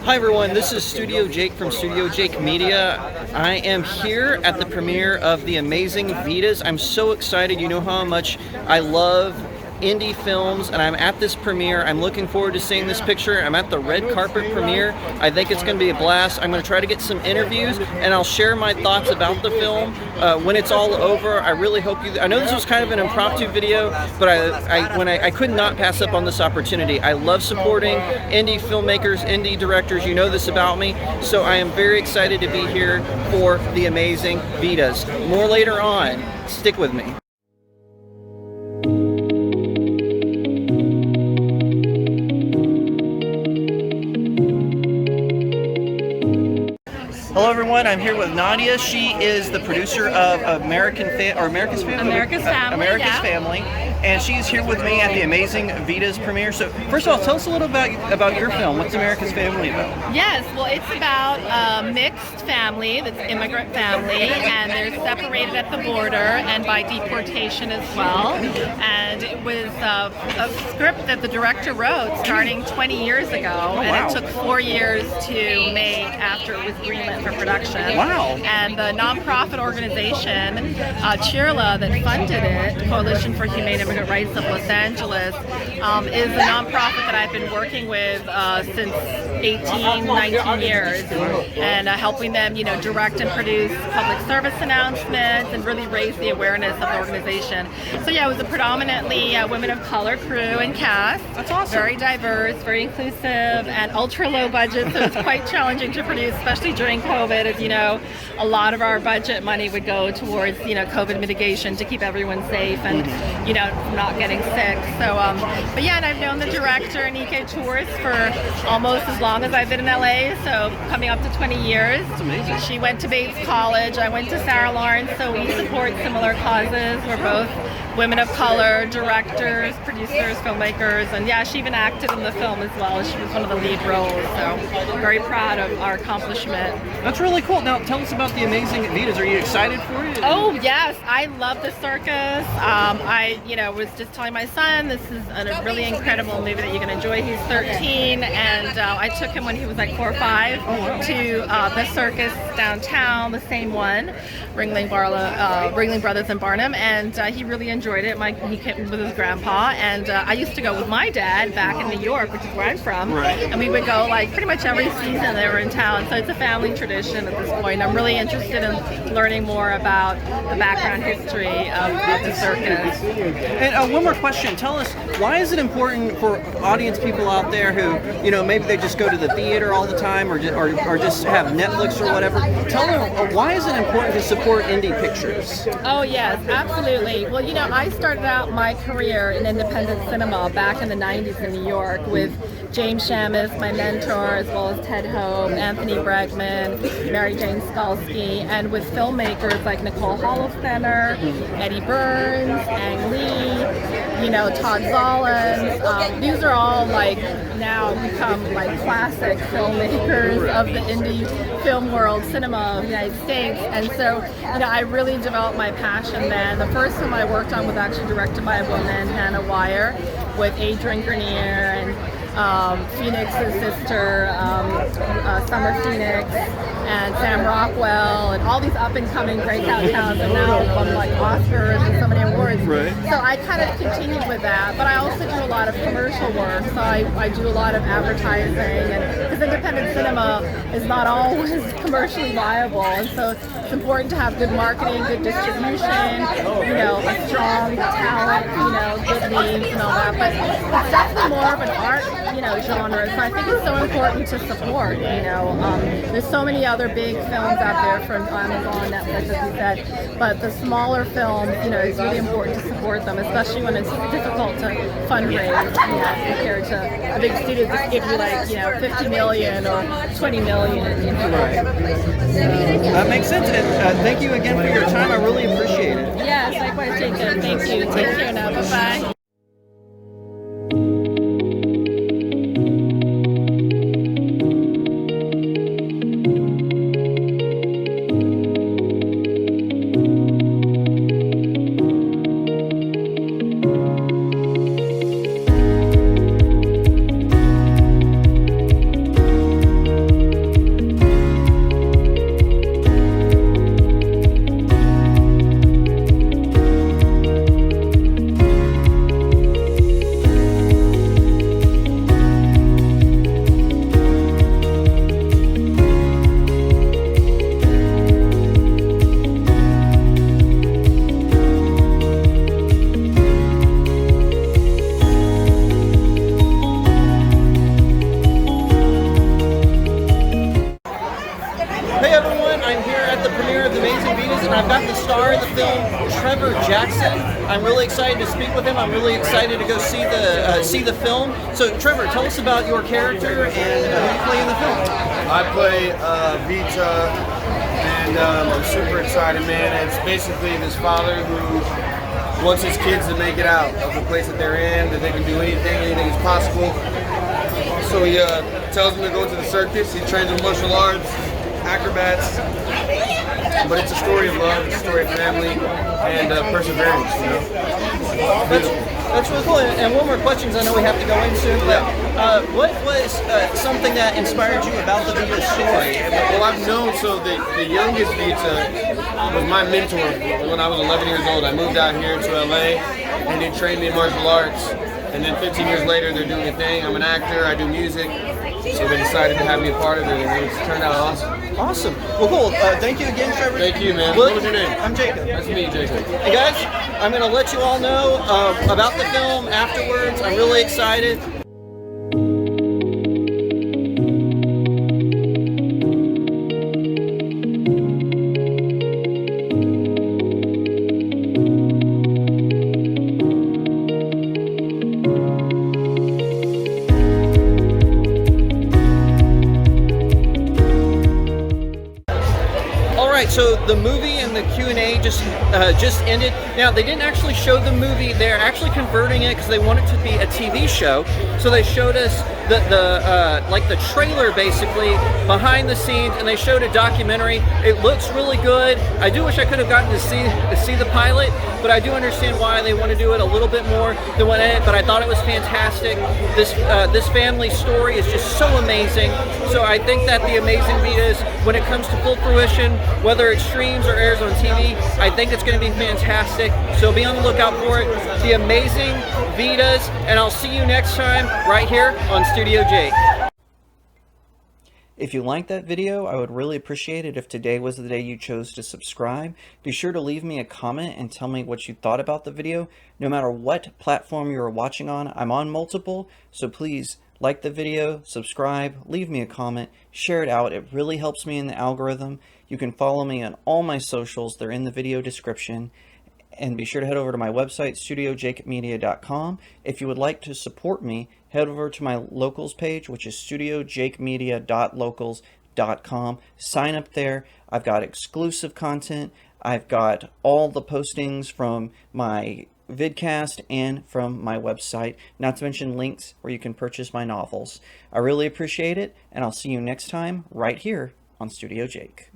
Hi everyone, this is StudioJake from StudioJake Media. I am here at the premiere of the Amazing Vitas. I'm so excited. You know how much I love indie films, and I'm at this premiere. I'm looking forward to seeing this picture. I'm at the red carpet premiere. I think it's going to be a blast. I'm going to try to get some interviews, and I'll share my thoughts about the film when it's all over. I really hope you. I know this was kind of an impromptu video, but I could not pass up on this opportunity. I love supporting indie filmmakers, indie directors. You know this about me, so I am very excited to be here for the Amazing Vitas. More later on. Stick with me. Hello everyone, I'm here with Nadia. She is the producer of America's Family, and she's here with me at the Amazing Vitas premiere. So first of all, tell us a little about your film. What's America's Family about? Yes, well it's about a mixed family, that's an immigrant family, and they're separated at the border and by deportation as well. And it was a script that the director wrote starting 20 years ago, and it took 4 years to make after it was greenlit for production. Wow. And the nonprofit organization, CHIRLA, that funded it, Coalition for Humane Immigrant Rights of Los Angeles, is a nonprofit that I've been working with since 19 years, and helping them, direct and produce public service announcements and really raise the awareness of the organization. So yeah, it was a predominantly women of color crew and cast. That's awesome. Very diverse, very inclusive, and ultra low budget, so it's quite challenging to produce, especially during COVID. As you know, a lot of our budget money would go towards, COVID mitigation to keep everyone safe and, not getting sick. So, but yeah, and I've known the director, Nike Tours, for almost as long as I've been in LA, so coming up to 20 years. That's amazing. She went to Bates College, I went to Sarah Lawrence, so we support similar causes. We're both women of color, directors, producers, filmmakers, and yeah, she even acted in the film as well. She was one of the lead roles, so very proud of our accomplishment. That's really cool. Now tell us about the Amazing Vitas. Are you excited for it? Oh yes, I love the circus. I was just telling my son this is a really incredible movie that you're going to enjoy. He's 13, and I took him when he was like 4 or 5 to the circus downtown, the same one, Ringling Brothers in Barnum, and he really enjoyed it. He came with his grandpa, and I used to go with my dad back in New York, which is where I'm from, and we would go like pretty much every season they were in town. So it's a family tradition at this point. I'm really interested in learning more about the background history of the circus. And one more question. Tell us, why is it important for audience people out there who, maybe they just go to the theater all the time or just have Netflix or whatever? Tell them, why is it important to support indie pictures? Oh yes, absolutely. Well, I started out my career in independent cinema back in the 90s in New York with James Shamus, my mentor, as well as Ted Hope, Anthony Bregman, Mary Jane Skalski, and with filmmakers like Nicole Holofcener, Eddie Burns, Ang Lee, Todd Zollins. These are all now become classic filmmakers of the indie film world, cinema of the United States. And so, I really developed my passion then. The first film I worked on was actually directed by a woman, Hannah Wire, with Adrian Grenier and Phoenix's sister, Summer Phoenix, and Sam Rockwell, and all these up-and-coming breakout talents, and now won Oscars and so many awards. Right. So I kind of continued with that, but I also do a lot of commercial work. So I do a lot of advertising, and because independent cinema is not always commercially viable, and so it's important to have good marketing, good distribution, a strong talent, good names and all that. But it's definitely more of an art, genre. So I think it's so important to support. There's so many other big films out there from Amazon, Netflix, as you said, but the smaller films, it's really important to support them, especially when it's difficult to fundraise, compared to a big studio that gives you 50 million or 20 million. Right. That makes sense. And thank you again for your time. I really appreciate it. Yes, likewise, Jacob. Thank you. Take care now. Bye-bye. I've got the star of the film, Trevor Jackson. I'm really excited to speak with him. I'm really excited to go see the film. So, Trevor, tell us about your character and who you play in the film. I play Vita, and I'm super excited, man. It's basically this father who wants his kids to make it out of the place that they're in, that they can do anything is possible. So he tells them to go to the circus. He trains with martial arts, acrobats, but it's a story of love, it's a story of family, and perseverance, you know? That's really cool. And one more question, I know we have to go in soon, but what was something that inspired you about the Vita story? Well, I've known, so the youngest Vita was my mentor when I was 11 years old. I moved out here to LA, and he trained me in martial arts. And then 15 years later, they're doing a thing. I'm an actor, I do music. So they decided to have me a part of it, and it's turned out awesome. Awesome. Well, cool. Thank you again, Trevor. Thank you, man. What was your name? I'm Jacob. Nice to meet you, Jacob. Hey, guys, I'm going to let you all know about the film afterwards. I'm really excited. So the movie and the Q&A just ended. Now, they didn't actually show the movie. They're actually converting it because they want it to be a TV show. So they showed us the trailer basically behind the scenes, and they showed a documentary. It looks really good. I do wish I could have gotten to see the pilot, but I do understand why they want to do it a little bit more than what it. But I thought it was fantastic. This family story is just so amazing. So I think that the Amazing Vitas, when it comes to full fruition, whether it streams or airs on TV, I think it's going to be fantastic. So be on the lookout for it. The Amazing Vitas, and I'll see you next time right here on StudioJake. If you liked that video, I would really appreciate it if today was the day you chose to subscribe. Be sure to leave me a comment and tell me what you thought about the video. No matter what platform you are watching on, I'm on multiple, so please like the video, subscribe, leave me a comment, share it out. It really helps me in the algorithm. You can follow me on all my socials. They're in the video description. And be sure to head over to my website, StudioJakeMedia.com. If you would like to support me, head over to my locals page, which is StudioJakeMedia.locals.com. Sign up there. I've got exclusive content. I've got all the postings from my vidcast and from my website, not to mention links where you can purchase my novels. I really appreciate it, and I'll see you next time right here on StudioJake.